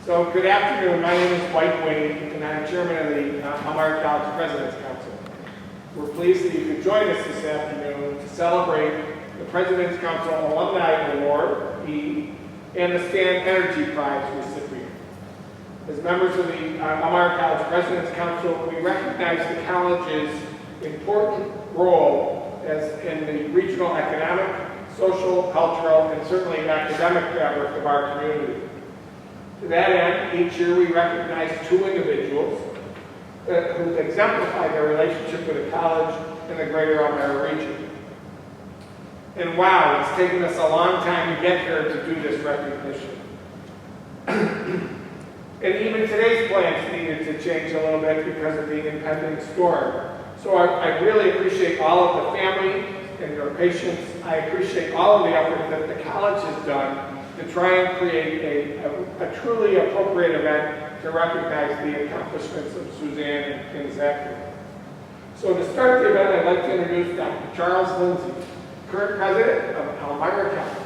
So good afternoon, my name is Dwight Wade, and I'm chairman of the Elmira College President's Council. We're pleased that you could join us this afternoon to celebrate the President's Council Alumni Award and the Stan Energy Prize recipient. As members of the Elmira College President's Council, we recognize the college's important role in the regional economic, social, cultural, and certainly academic fabric of our community. To that end, each year we recognize two individuals who exemplify their relationship with the college and the greater Elmira region. And wow, it's taken us a long time to get here to do this recognition. And even today's plans needed to change a little bit because of the impending storm. So I really appreciate all of the family and your patience. I appreciate all of the effort that the college has done to try and create a truly appropriate event to recognize the accomplishments of Suzanne and Zackarie. So to start the event, I'd like to introduce Dr. Charles Lindsay, current president of Elmira College.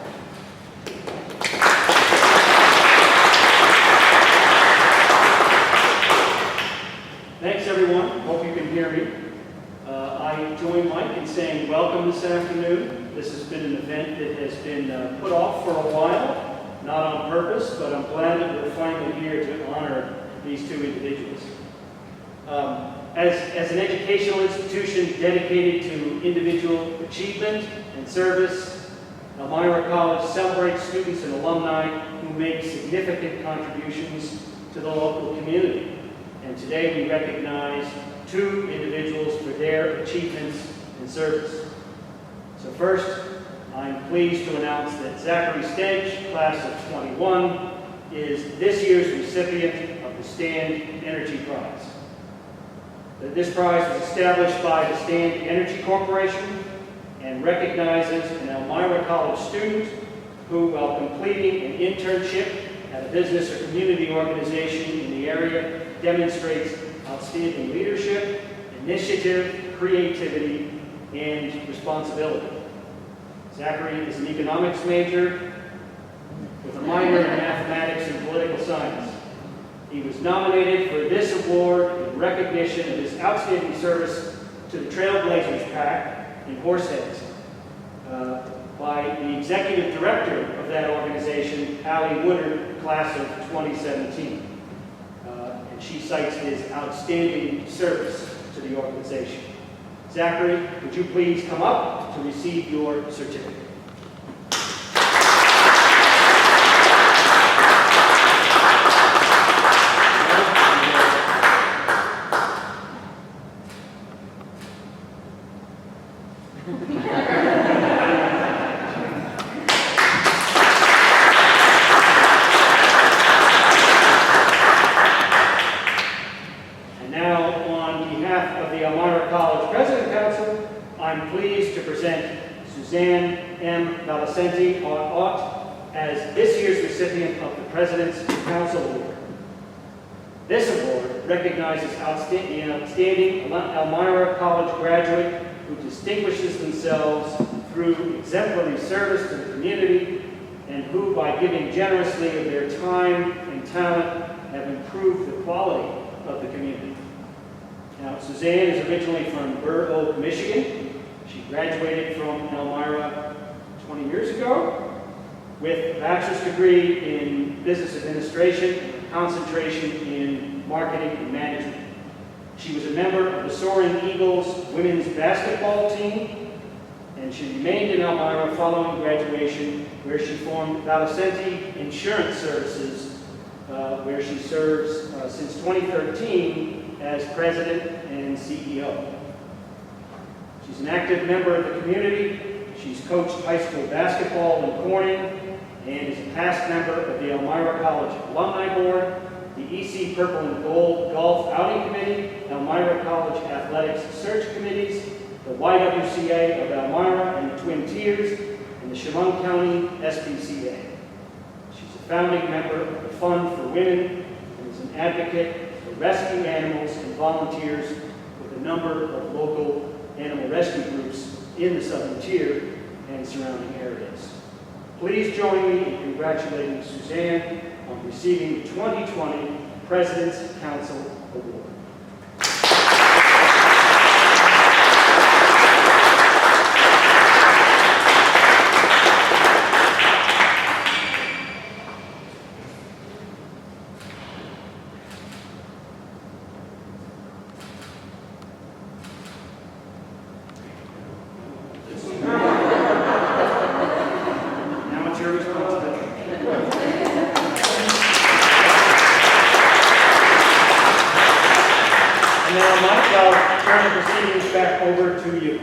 Thanks, everyone. Hope you can hear me. I join Mike in saying welcome this afternoon. This has been an event that has been put off for a while, not on purpose, but I'm glad that we're finally here to honor these two individuals. As an educational institution dedicated to individual achievement and service, Elmira College celebrates students and alumni who make significant contributions to the local community. And today we recognize two individuals for their achievements and service. So first, I'm pleased to announce that Zackarie Stedge, class of 21, is this year's recipient of the Stan Energy Prize. This prize was established by the Stan Energy Corporation and recognizes an Elmira College student who, while completing an internship at a business or community organization in the area, demonstrates outstanding leadership, initiative, creativity, and responsibility. Zackarie is an economics major with a minor in mathematics and political science. He was nominated for this award in recognition of his outstanding service to the Trailblazers Pack in Horseheads by the executive director of that organization, Allie Woodard, class of 2017. And she cites his outstanding service to the organization. Zackarie, would you please come up to receive your certificate? And now, on behalf of the Elmira College President Council, I'm pleased to present Suzanne Wellman-Valicenti as this year's recipient of the President's Council Award. This award recognizes the outstanding Elmira College graduate who distinguishes themselves through exemplary service to the community and who, by giving generously of their time and talent, have improved the quality of the community. Now, Suzanne is originally from Burr Oak, Michigan. She graduated from Elmira 20 years ago with a bachelor's degree in business administration and a concentration in marketing and management. She was a member of the Soaring Eagles women's basketball team, and she remained in Elmira following graduation, where she formed Valicenti Insurance Services, where she serves since 2013 as president and CEO. She's an active member of the community. She's coached high school basketball in Corning and is a past member of the Elmira College Alumni Board, the EC Purple and Gold Golf Outing Committee, Elmira College Athletics Search Committees, the YWCA of Elmira and the Twin Tiers, and the Chemung County SPCA. She's a founding member of the Fund for Women and is an advocate for rescue animals and volunteers with a number of local animal rescue groups in the Southern Tier and surrounding areas. Please join me in congratulating Suzanne on receiving the 2020 President's Council Award. Now it's your responsibility. And now, Mike, I'll turn the proceedings back over to you.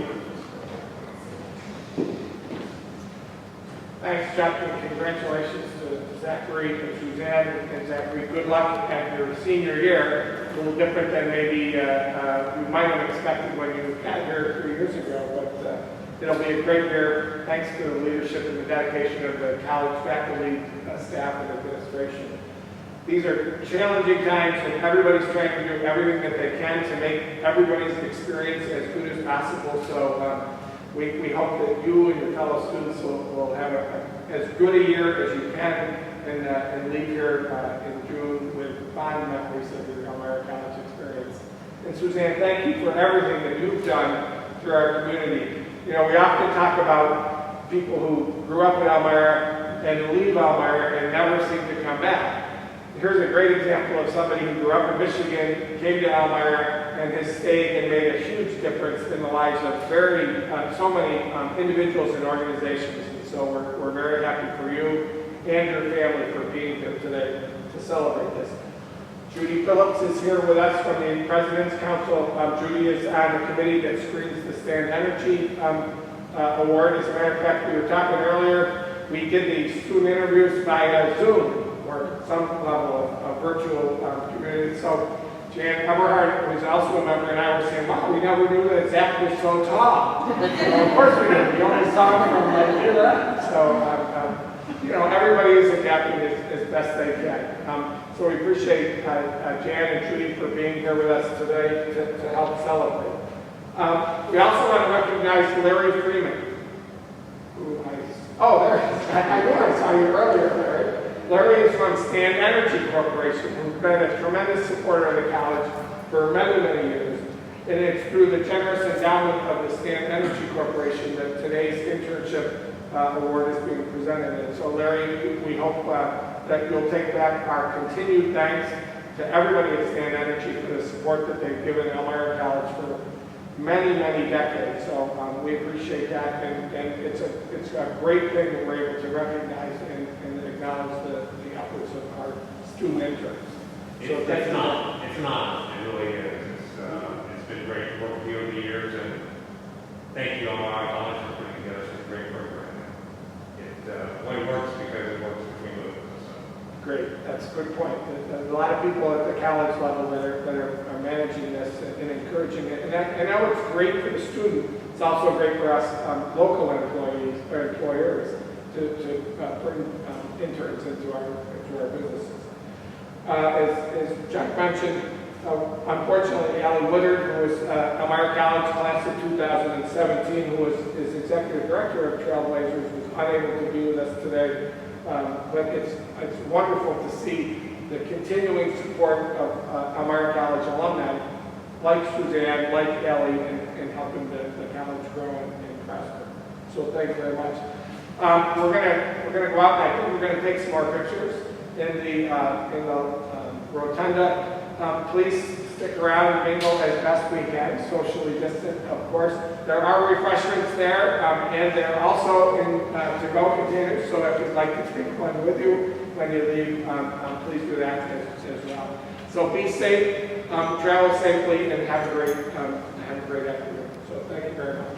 Thanks, Chuck, and congratulations to Zackarie and Suzanne. And Zackarie, good luck at your senior year. A little different than maybe you might have expected when you got here 3 years ago, but it'll be a great year. Thanks to the leadership and the dedication of the college faculty, staff, and administration. These are challenging times, and everybody's trying to do everything that they can to make everybody's experience as good as possible. So we hope that you and your fellow students will have as good a year as you can and leave here in June with fond memories of your Elmira College experience. And Suzanne, thank you for everything that you've done through our community. You know, we often talk about people who grew up in Elmira and leave Elmira and never seem to come back. Here's a great example of somebody who grew up in Michigan, came to Elmira, and has stayed and made a huge difference in the lives of so many individuals and organizations. And so we're very happy for you and your family for being here today to celebrate this. Judy Phillips is here with us from the President's Council. Judy is on the committee that screens the Stand Energy Award. As a matter of fact, we were talking earlier, we did the student interviews via Zoom or some level of virtual community. So Jan Eberhardt was also a member, and I was saying, wow, we never knew that Zach was so tall. Well, of course we did. We only saw him from like here to that. So, you know, everybody is adapting as best they can. So we appreciate Jan and Judy for being here with us today to help celebrate. We also want to recognize Larry Freeman. Oh, there he is. I knew I saw you earlier, Larry. Larry is from Stand Energy Corporation, who's been a tremendous supporter of the college for many, many years. And it's through the generous endowment of the Stand Energy Corporation that today's internship award is being presented. And so, Larry, we hope that you'll take back our continued thanks to everybody at Stand Energy for the support that they've given Elmira College for many, many decades. So we appreciate that, and it's a great thing that we're able to recognize and acknowledge the efforts of our student interns. It's an honor. It really is. It's been great to work with you over the years, and thank you, Elmira College, for putting together such a great program. It only works because it works between both of us. Great, that's a good point. There's a lot of people at the college level that are managing this and encouraging it. And I know it's great for the student. It's also great for us local employees or employers to bring interns into our businesses. As Chuck mentioned, unfortunately, Allie Woodard, who was Elmira College class of 2017, who is executive director of Trailblazers, was unable to be with us today. But it's wonderful to see the continuing support of Elmira College alumni, like Suzanne, like Ellie, in helping the college grow and prosper. So thank you very much. We're gonna go out, and I think we're gonna take some more pictures in the rotunda. Please stick around and mingle as best we can, socially distant, of course. There are refreshments there, and they're also in to-go containers, so if you'd like to take one with you when you leave, please do that as well. So be safe, travel safely, and have a great afternoon. So thank you very much.